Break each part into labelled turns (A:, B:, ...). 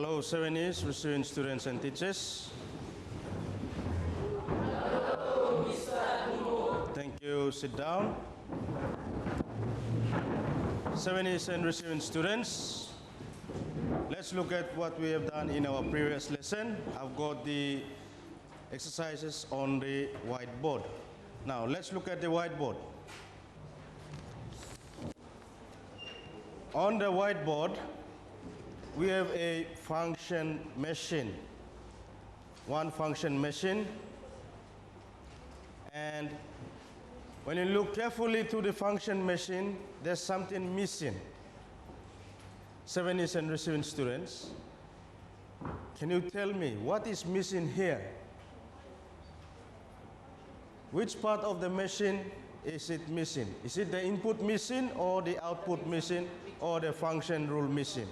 A: Hello, 7Es, receiving students and teachers.
B: Hello, Mr.
A: Thank you. Sit down. 7Es and receiving students. Let's look at what we have done in our previous lesson. I've got the exercises on the whiteboard. Now, let's look at the whiteboard. On the whiteboard, we have a function machine. One function machine. And when you look carefully to the function machine, there's something missing. 7Es and receiving students, can you tell me what is missing here? Which part of the machine is it missing? Is it the input missing, or the output missing, or the function rule missing?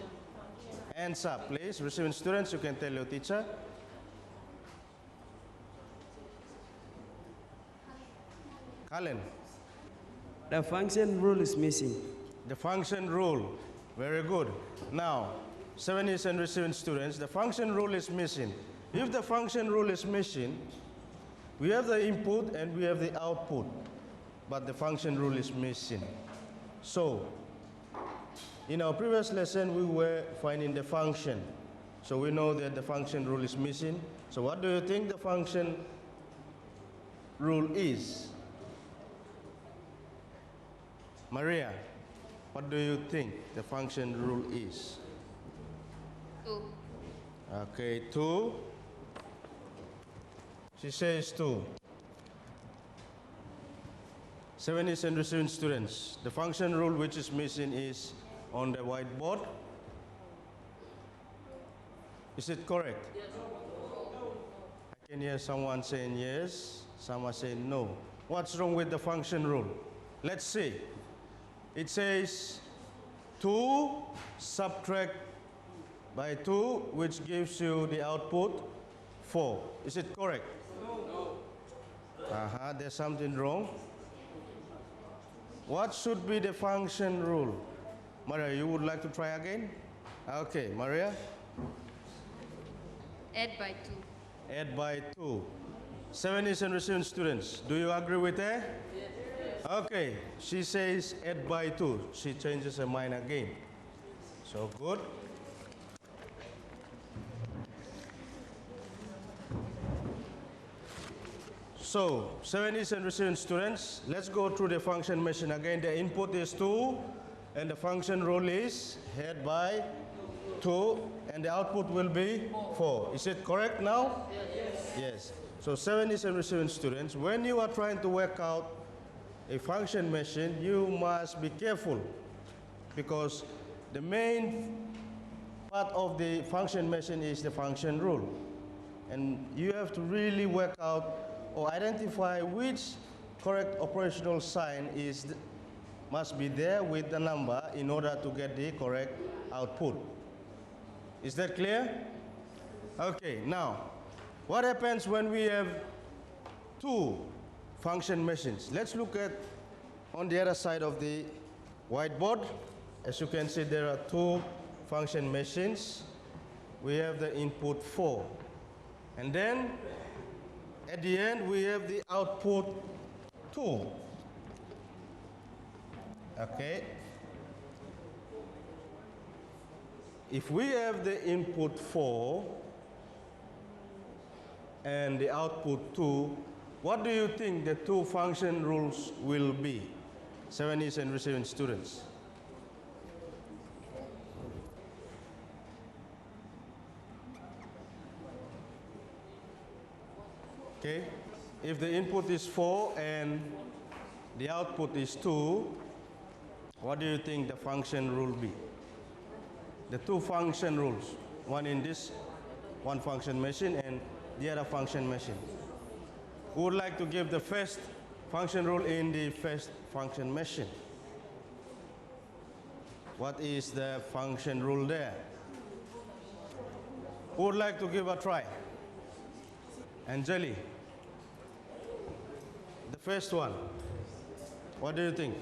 A: Hands up, please. Receiving students, you can tell your teacher. Colin.
C: The function rule is missing.
A: The function rule. Very good. Now, 7Es and receiving students, the function rule is missing. If the function rule is missing, we have the input and we have the output, but the function rule is missing. So, in our previous lesson, we were finding the function. So we know that the function rule is missing. So what do you think the function rule is? Maria, what do you think the function rule is?
B: 2.
A: Okay, 2. She says 2. 7Es and receiving students, the function rule which is missing is on the whiteboard. Is it correct? Yes. I can hear someone saying yes, someone saying no. What's wrong with the function rule? Let's see. It says 2 subtract by 2, which gives you the output 4. Is it correct? No. There's something wrong. What should be the function rule? Maria, you would like to try again? Okay, Maria?
B: Add by 2.
A: Add by 2. 7Es and receiving students, do you agree with her? Yes. Okay, she says add by 2. She changes her mind again. So good. So, 7Es and receiving students, let's go through the function machine again. The input is 2, and the function rule is add by 2, and the output will be 4. Is it correct now? Yes. Yes. So, 7Es and receiving students, when you are trying to work out a function machine, you must be careful, because the main part of the function machine is the function rule. And you have to really work out or identify which correct operational sign must be there with the number in order to get the correct output. Is that clear? Okay, now, what happens when we have 2 function machines? Let's look at on the other side of the whiteboard. As you can see, there are 2 function machines. We have the input 4. And then, at the end, we have the output 2. Okay. If we have the input 4 and the output 2, what do you think the 2 function rules will be? 7Es and receiving students. Okay. If the input is 4 and the output is 2, what do you think the function rule be? The 2 function rules, one in this one function machine and the other function machine. Who would like to give the first function rule in the first function machine? What is the function rule there? Who would like to give a try? Angeli, the first one. What do you think?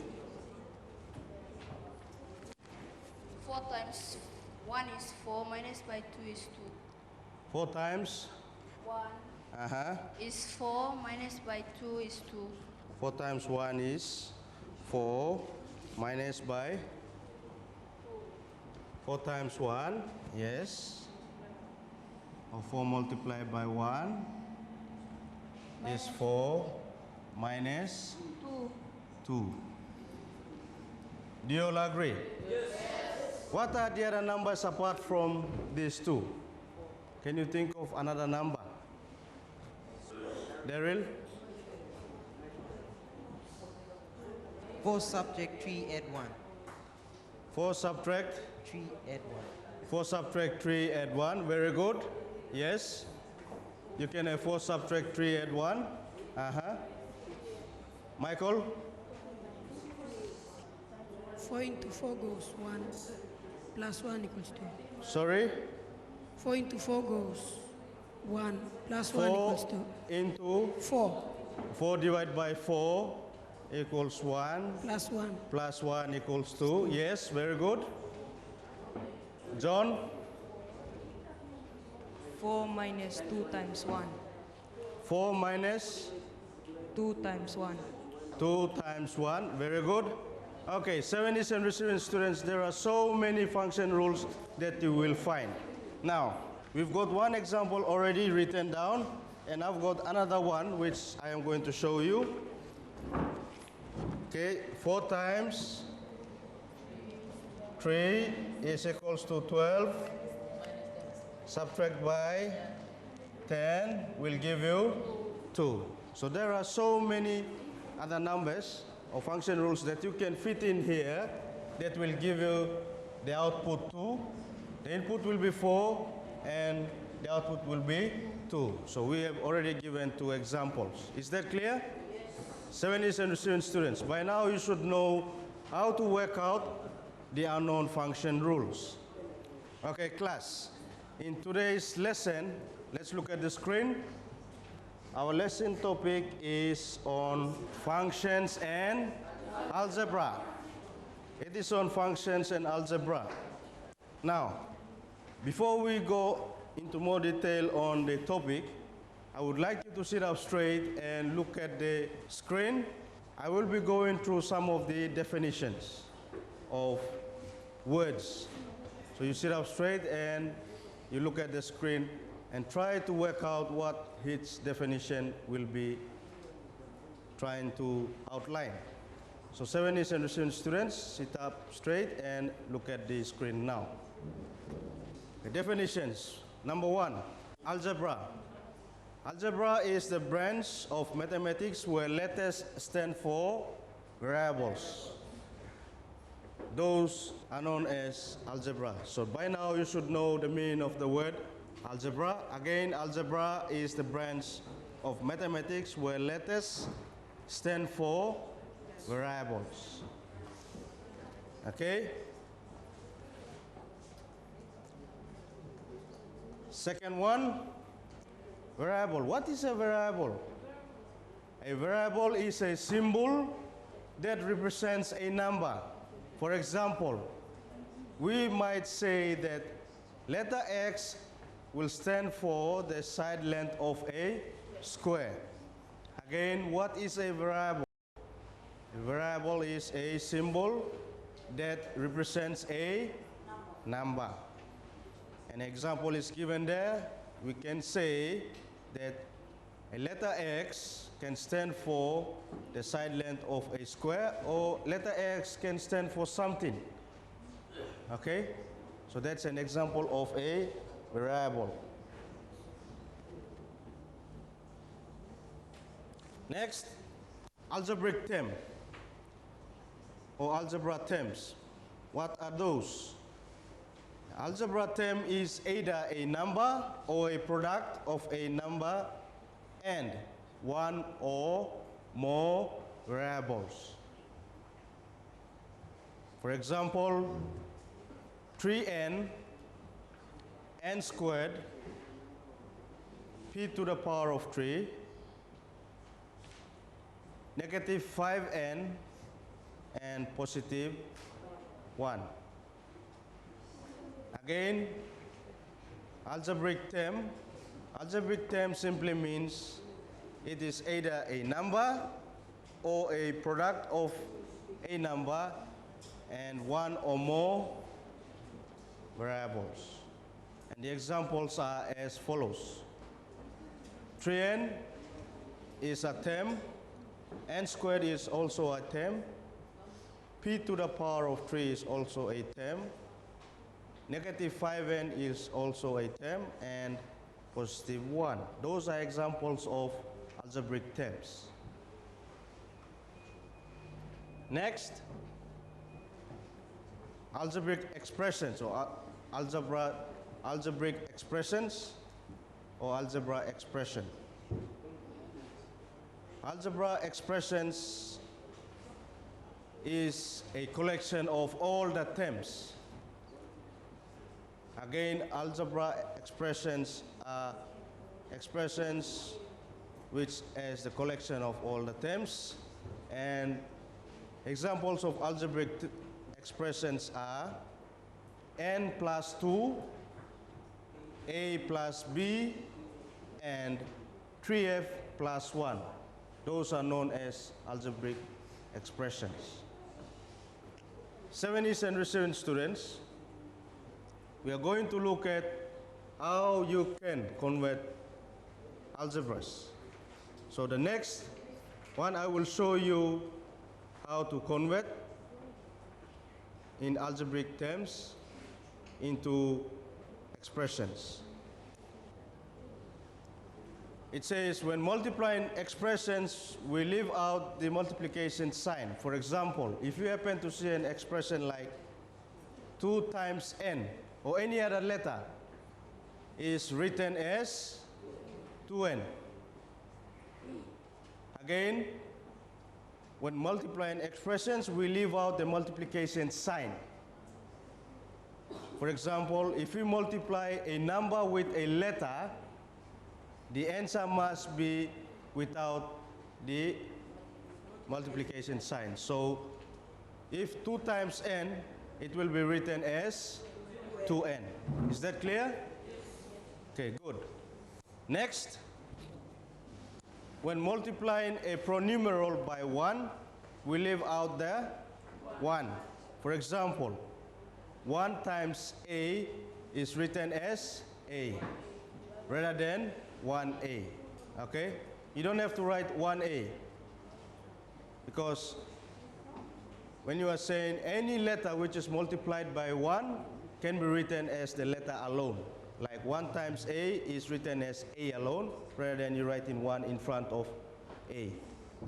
B: 4 times 1 1 is 4 minus by 2 is 2.
A: 4 times?
B: 1 is 4 minus by 2 is 2.
A: 4 times 1 is 4 minus by 4 times 1, yes. Or 4 multiplied by 1 is 4 minus 2. Do you all agree? Yes. What are the other numbers apart from these two? Can you think of another number? Daryl?
D: 4 subtract 3 add 1.
A: 4 subtract
D: 3 add 1.
A: 4 subtract 3 add 1. Very good. Yes. You can have 4 subtract 3 add 1. Michael?
E: 4 into 4 goes 1 plus 1 equals 2.
A: Sorry?
E: 4 into 4 goes 1 plus 1
A: 4
E: equals 2.
A: into
E: 4
A: 4 divided by 4 equals 1
E: plus 1.
A: plus 1 equals 2. Yes, very good. John?
F: 4 minus 2 times 1.
A: 4 minus
F: 2 times 1.
A: 2 times 1. Very good. Okay, 70s and receiving students, there are so many function rules that you will find. Now, we've got one example already written down, and I've got another one which I am going to show you. Okay, 4 times 3 is equals to 12. Subtract by 10 will give you 2. So there are so many other numbers or function rules that you can fit in here that will give you the output 2. The input will be 4 and the output will be 2. So we have already given 2 examples. Is that clear? Yes. 70s and receiving students, by now you should know how to work out the unknown function rules. Okay, class. In today's lesson, let's look at the screen. Our lesson topic is on functions and algebra. It is on functions and algebra. Now, before we go into more detail on the topic, I would like you to sit up straight and look at the screen. I will be going through some of the definitions of words. So you sit up straight and you look at the screen and try to work out what its definition will be trying to outline. So 70s and receiving students, sit up straight and look at the screen now. The definitions. Number 1, algebra. Algebra is the branch of mathematics where letters stand for variables. Those are known as algebra. So by now you should know the meaning of the word algebra. Again, algebra is the branch of mathematics where letters stand for variables. Okay? Second one, variable. What is a variable? A variable is a symbol that represents a number. For example, we might say that letter X will stand for the side length of a square. Again, what is a variable? A variable is a symbol that represents a number. An example is given there. We can say that a letter X can stand for the side length of a square, or letter X can stand for something. Okay? So that's an example of a variable. Next, algebraic term or algebra terms. What are those? Algebra term is either a number or a product of a number and one or more variables. For example, 3n, n squared, p to the power of 3, negative 5n, and positive 1. Again, algebraic term. Algebraic term simply means it is either a number or a product of a number and one or more variables. And the examples are as follows. 3n is a term, n squared is also a term, p to the power of 3 is also a term, negative 5n is also a term, and positive 1. Those are examples of algebraic terms. Next, algebraic expressions or algebraic expressions or algebra expression. Algebra expressions is a collection of all the terms. Again, algebra expressions are expressions which is the collection of all the terms, and examples of algebraic expressions are n plus 2, a plus b, and 3f plus 1. Those are known as algebraic expressions. 70s and recent students, we are going to look at how you can convert algebras. So the next one, I will show you how to convert in algebraic terms into expressions. It says when multiplying expressions, we leave out the multiplication sign. For example, if you happen to see an expression like 2 times n or any other letter is written as 2n. Again, when multiplying expressions, we leave out the multiplication sign. For example, if we multiply a number with a letter, the answer must be without the multiplication sign. So if 2 times n, it will be written as 2n. Is that clear? Okay, good. Next, when multiplying a pronumeral by 1, we leave out the 1. For example, 1 times a is written as a rather than 1a. Okay? You don't have to write 1a because when you are saying any letter which is multiplied by 1 can be written as the letter alone. Like 1 times a is written as a alone rather than you writing 1 in front of a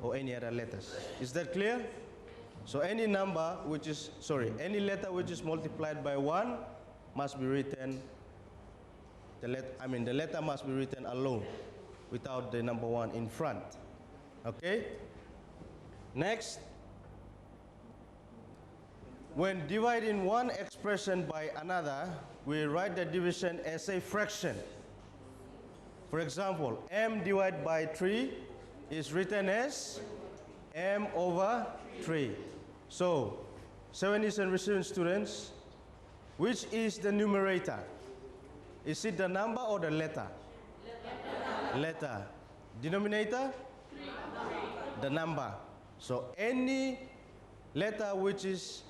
A: or any other letters. Is that clear? So any number which is, any letter which is multiplied by 1 must be written, the letter must be written alone without the number 1 in front. Okay? Next, when dividing one expression by another, we write the division as a fraction. For example, m divided by 3 is written as m over 3. So, 70s and recent students, which is the numerator? Is it the number or the letter? Letter. Denominator? The number. So, any letter which is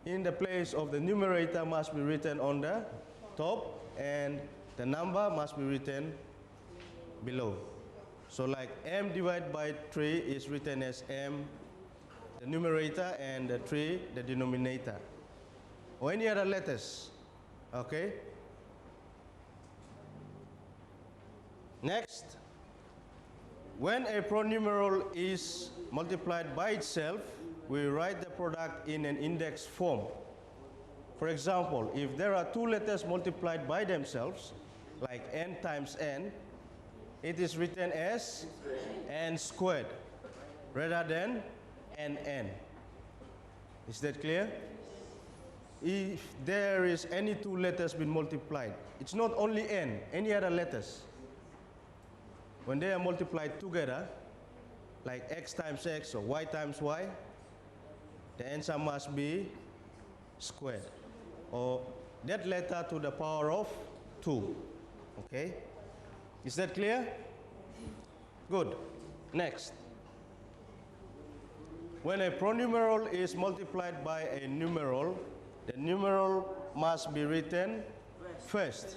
A: in the place of the numerator must be written on the top, and the number must be written below. So like m divided by 3 is written as m, the numerator, and the 3, the denominator. Or any other letters. Okay? Next, when a pronumeral is multiplied by itself, we write the product in an index form. For example, if there are 2 letters multiplied by themselves, like n times n, it is written as n squared rather than nn. Is that clear? If there is any 2 letters being multiplied, it's not only n, any other letters. When they are multiplied together, like x times x or y times y, the answer must be squared or that letter to the power of 2. Okay? Is that clear? Good. Next. When a pronumeral is multiplied by a numeral, the numeral must be written first.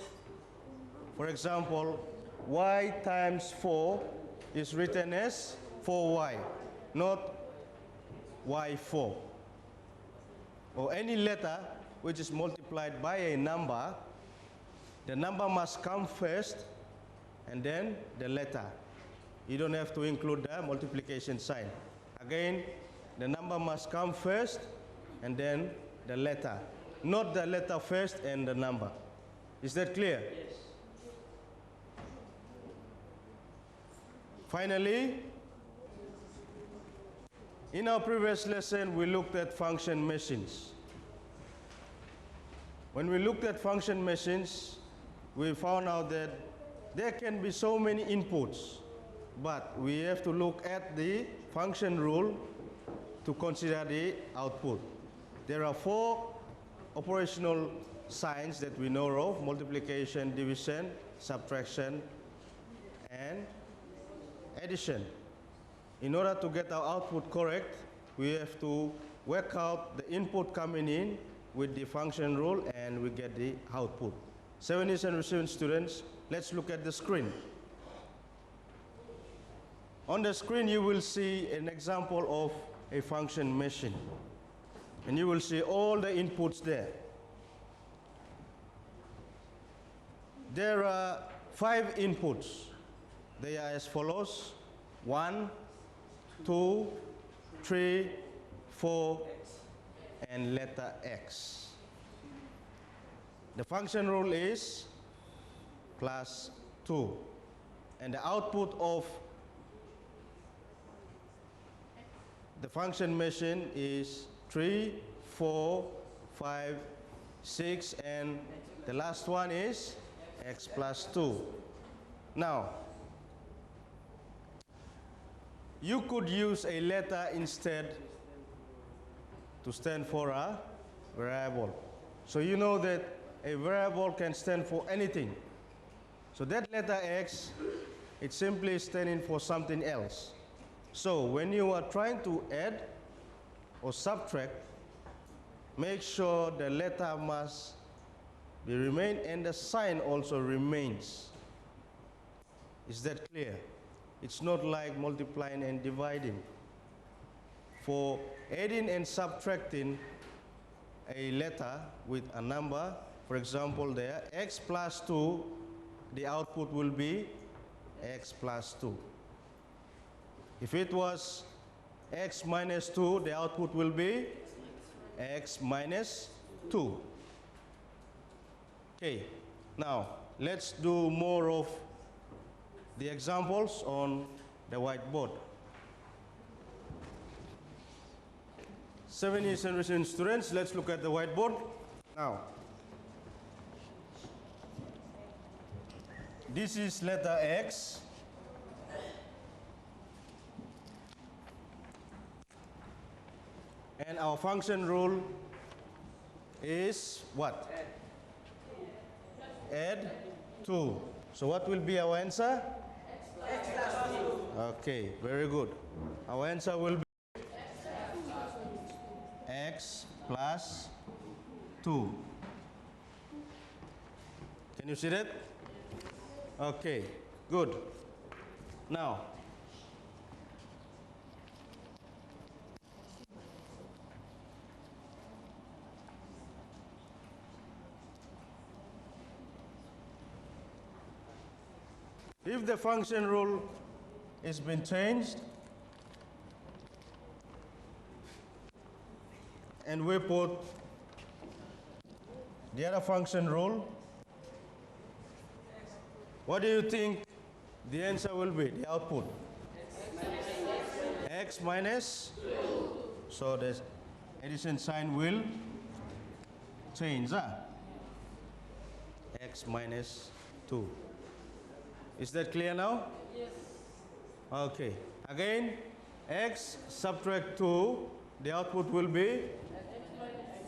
A: For example, y times 4 is written as 4y, not y4. Or any letter which is multiplied by a number, the number must come first and then the letter. You don't have to include the multiplication sign. Again, the number must come first and then the letter, not the letter first and the number. Is that clear? Yes. Finally, in our previous lesson, we looked at function machines. When we looked at function machines, we found out that there can be so many inputs, but we have to look at the function rule to consider the output. There are 4 operational signs that we know of: multiplication, division, subtraction, and addition. In order to get our output correct, we have to work out the input coming in with the function rule and we get the output. 70s and receiving students, let's look at the screen. On the screen you will see an example of a function machine. And you will see all the inputs there. There are 5 inputs. They are as follows: 1, 2, 3, 4, and letter X. The function rule is plus 2. And the output of the function machine is 3, 4, 5, 6, and the last one is X plus 2. Now, you could use a letter instead to stand for a variable. So you know that a variable can stand for anything. So that letter X, it's simply standing for something else. So when you are trying to add or subtract, make sure the letter must be remain and the sign also remains. Is that clear? It's not like multiplying and dividing. For adding and subtracting a letter with a number, for example there, X plus 2, the output will be X plus 2. If it was X minus 2, the output will be X minus 2. Okay, now let's do more of the examples on the whiteboard. 70s and receiving students, let's look at the whiteboard. Now, this is letter X. And our function rule is what? Add 2. So what will be our answer? X plus 2. Okay, very good. Our answer will be X plus 2. Can you see that? Okay, good. Now, if the function rule has been changed and we put the other function rule, what do you think the answer will be, the output? X minus 2. So the addition sign will change. X minus 2. Is that clear now? Yes. Okay. Again, X subtract 2, the output will be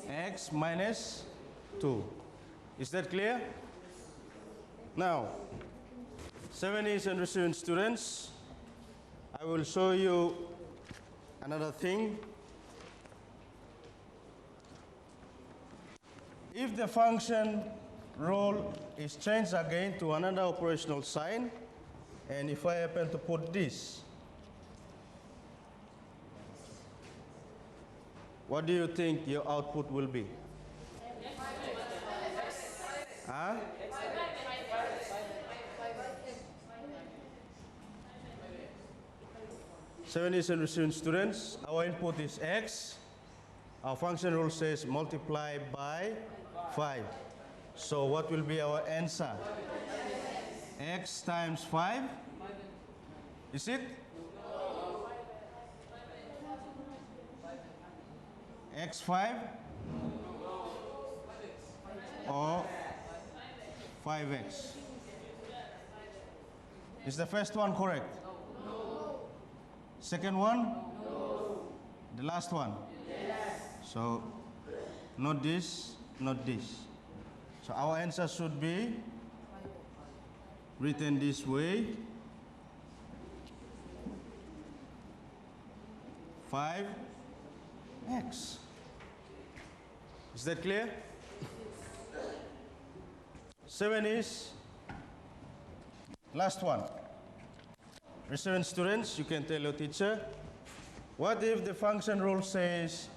A: X minus 2. Is that clear? Now, 70s and receiving students, I will show you another thing. If the function role is changed again to another operational sign, and if I happen to put this, what do you think your output will be? Huh? Seventies and receiving students, our input is x. Our function rule says multiply by 5. So what will be our answer? X times 5? Is it? X5 or 5x? Is the first one correct? Second one? The last one? So, not this, not this. So our answer should be written this way. 5x. Is that clear? 7 is last one. Receiving students, you can tell your teacher, what if the function rule says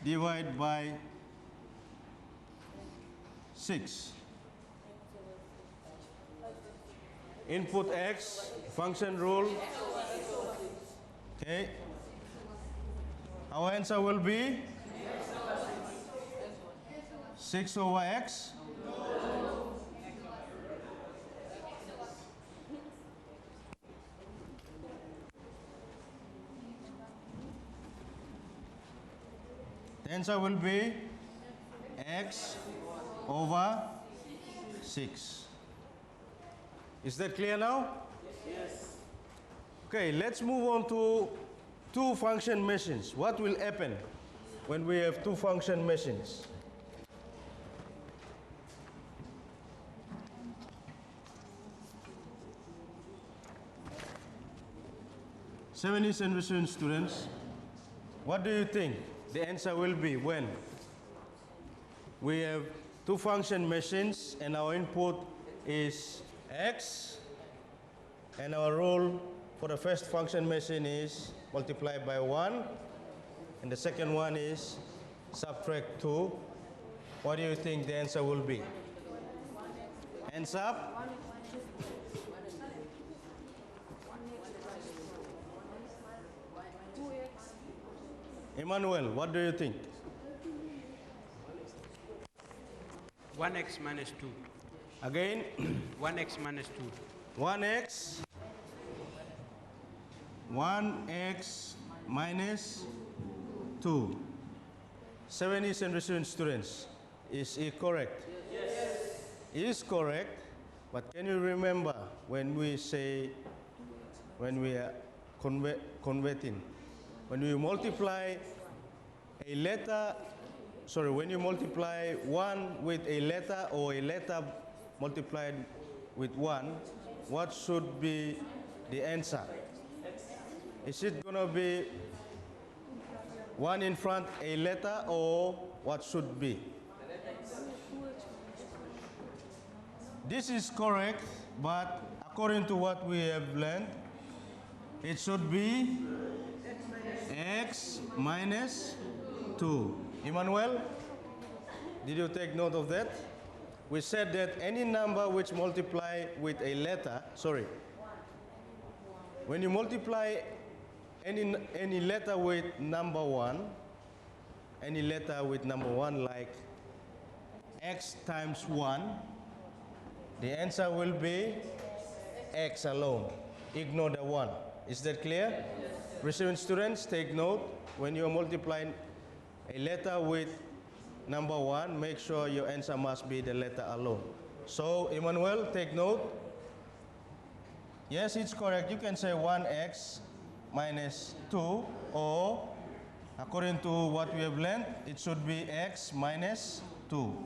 A: divide by 6? Input x, function rule. Okay. Our answer will be 6 over x. The answer will be x over 6. Is that clear now? Yes. Okay, let's move on to two function machines. What will happen when we have two function machines? Seventies and receiving students, what do you think the answer will be when we have two function machines and our input is x and our rule for the first function machine is multiply by 1 and the second one is subtract 2? What do you think the answer will be? Hands up. Emmanuel, what do you think?
C: 1x minus 2.
A: Again?
C: 1x minus 2.
A: 1x minus 2. 70s and receiving students, is it correct? Yes. It is correct, but can you remember when we say, when we are converting, when we multiply a letter, when you multiply 1 with a letter or a letter multiplied with 1, what should be the answer? Is it going to be 1 in front a letter, or what should be? This is correct, but according to what we have learned, it should be x minus 2. Emmanuel, did you take note of that? We said that any number which multiply with a letter, when you multiply any letter with number 1, any letter with number 1 like x times 1, the answer will be x alone. Ignore the 1. Is that clear? Yes. Receiving students, take note. When you are multiplying a letter with number 1, make sure your answer must be the letter alone. So, Emmanuel, take note. Yes, it's correct. You can say 1x minus 2, or according to what we have learned, it should be x minus 2.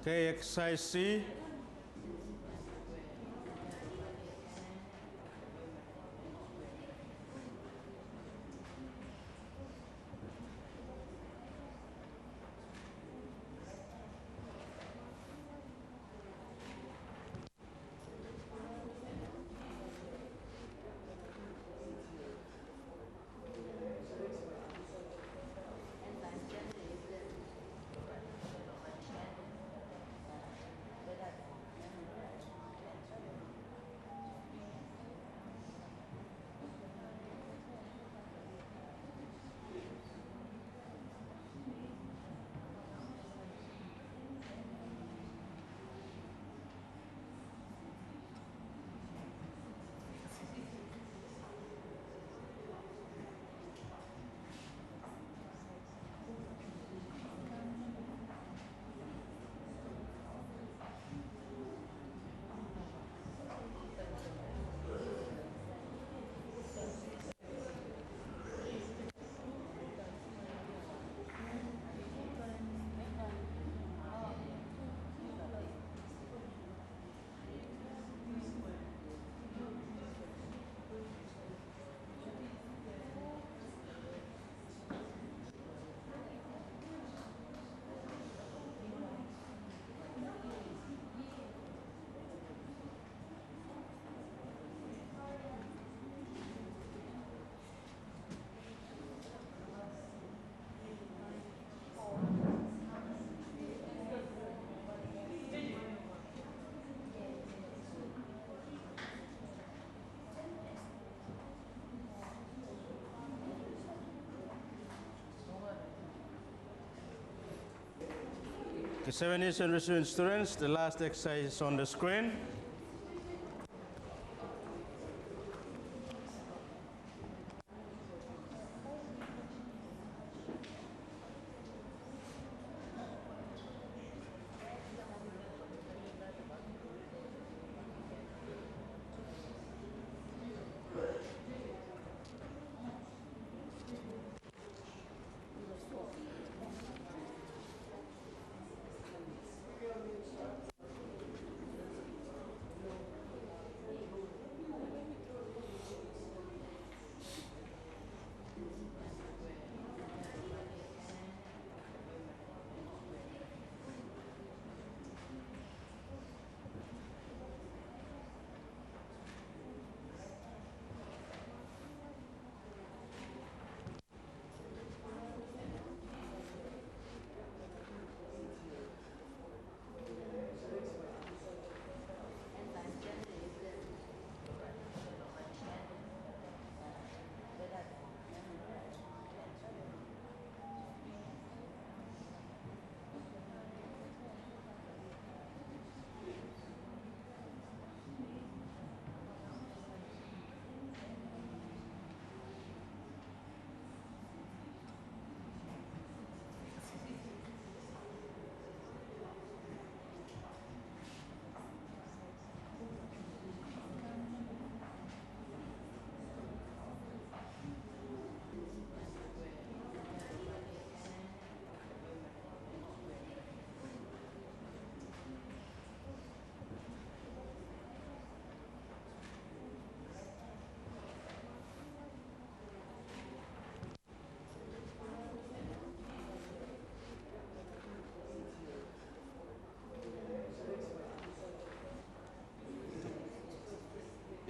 A: Okay, exercise C. Okay, 70s and receiving students, the last exercise is on the screen.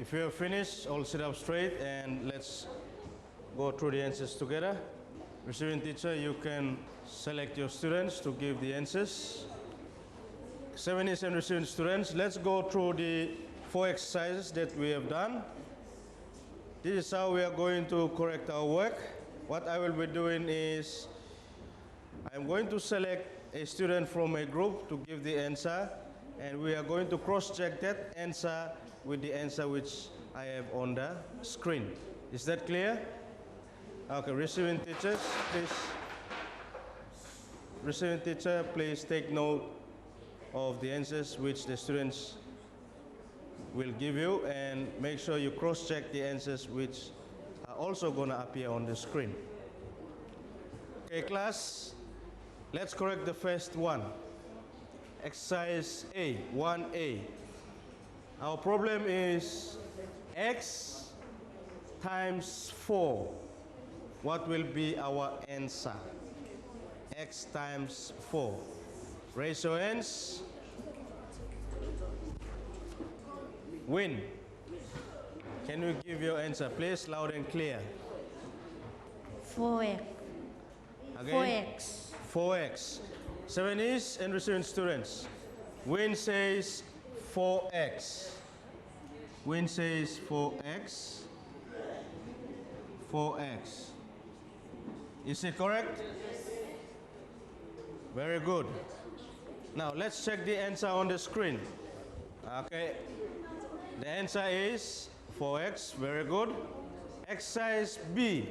A: If you have finished, all sit up straight and let's go through the answers together. Receiving teacher, you can select your students to give the answers. 70s and receiving students, let's go through the 4 exercises that we have done. This is how we are going to correct our work. What I will be doing is, I'm going to select a student from a group to give the answer, and we are going to cross-check that answer with the answer which I have on the screen. Is that clear? Okay, receiving teachers, please. Receiving teacher, please take note of the answers which the students will give you, and make sure you cross-check the answers which are also going to appear on the screen. Okay, class, let's correct the first one. Exercise A, 1A. Our problem is x times 4. What will be our answer? X times 4. Raise your hands. Win. Can you give your answer, please, loud and clear?
G: 4x.
A: Again?
G: 4x.
A: 4x. 70s and receiving students. Win says 4x. Win says 4x. 4x. Is it correct? Very good. Now let's check the answer on the screen. Okay. The answer is 4x. Very good. Exercise B.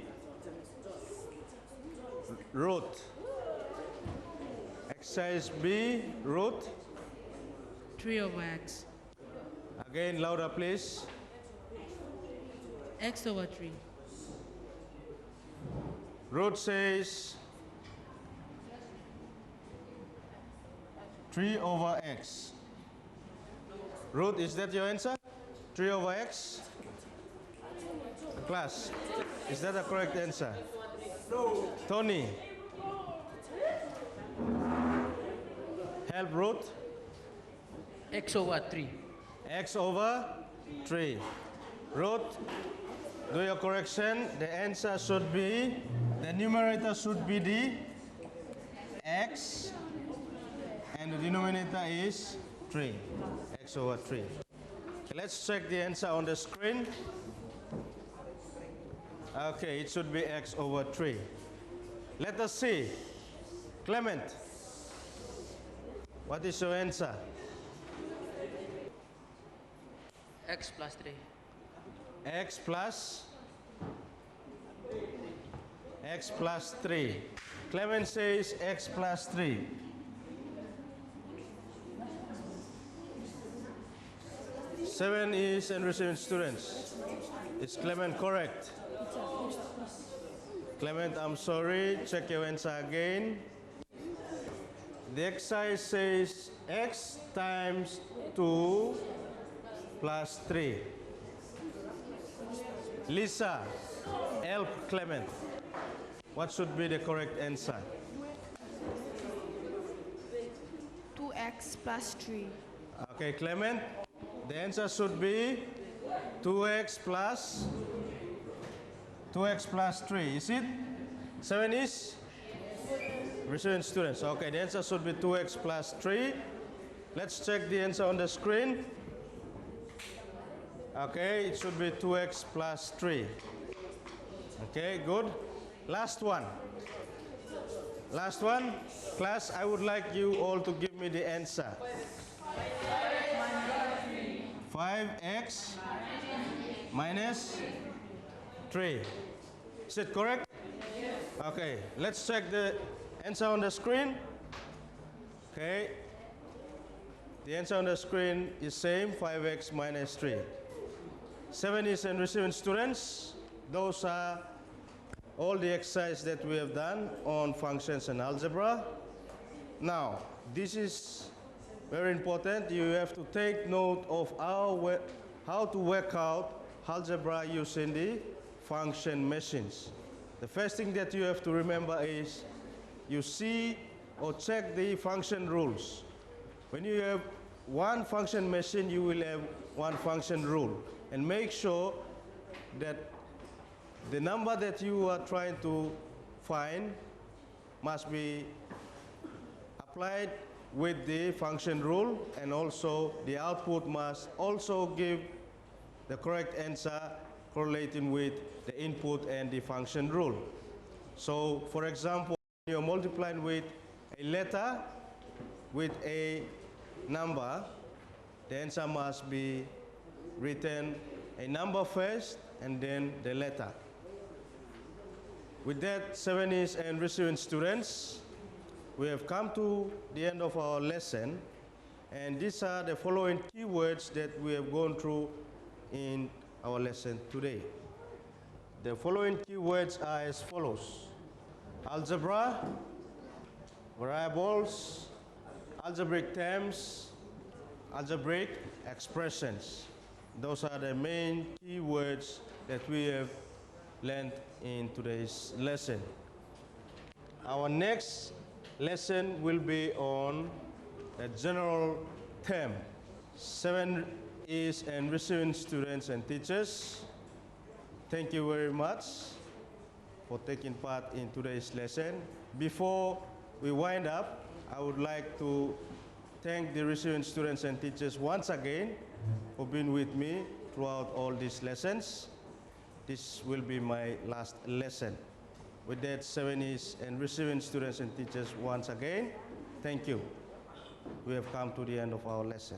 A: Root. Exercise B. Root.
E: 3 over x.
A: Again, louder, please.
E: X over 3.
A: Root says 3 over x. Root, is that your answer? 3 over x? Class, is that a correct answer? No. Tony? Help Root?
E: X over 3.
A: X over 3. Root, do your correction. The answer should be, the numerator should be the x, and the denominator is 3. X over 3. Okay, let's check the answer on the screen. Okay, it should be x over 3. Let us see. Clement, What is your answer?
G: X plus 3.
A: X plus 3. Clement says x plus 3. Seven is and receiving students. Is Clement correct? Clement, I'm sorry. Check your answer again. The exercise says x times 2 plus 3. Lisa, help Clement. What should be the correct answer?
B: 2x plus 3.
A: Okay, Clement, the answer should be 2x plus 3. Is it? 7 is? Receiving students. Okay, the answer should be 2x plus 3. Let's check the answer on the screen. Okay, it should be 2x plus 3. Okay, good. Last one. Last one. Class, I would like you all to give me the answer. 5x minus 3. Is it correct? Okay, let's check the answer on the screen. Okay. The answer on the screen is same, 5x minus 3. 7 is and receiving students. Those are all the exercises that we have done on functions and algebra. Now, this is very important. You have to take note of how to work out algebra using the function machines. The first thing that you have to remember is you see or check the function rules. When you have one function machine, you will have one function rule. And make sure that the number that you are trying to find must be applied with the function rule, and also the output must also give the correct answer correlating with the input and the function rule. So, for example, you're multiplying with a letter with a number, the answer must be written a number first and then the letter. With that, 70s and receiving students, we have come to the end of our lesson, and these are the following keywords that we have gone through in our lesson today. The following keywords are as follows: algebra, variables, algebraic terms, algebraic expressions. Those are the main keywords that we have learned in today's lesson. Our next lesson will be on a general term. 7 is and receiving students and teachers, thank you very much for taking part in today's lesson. Before we wind up, I would like to thank the receiving students and teachers once again for being with me throughout all these lessons. This will be my last lesson. With that, 70s and receiving students and teachers once again, thank you. We have come to the end of our lesson.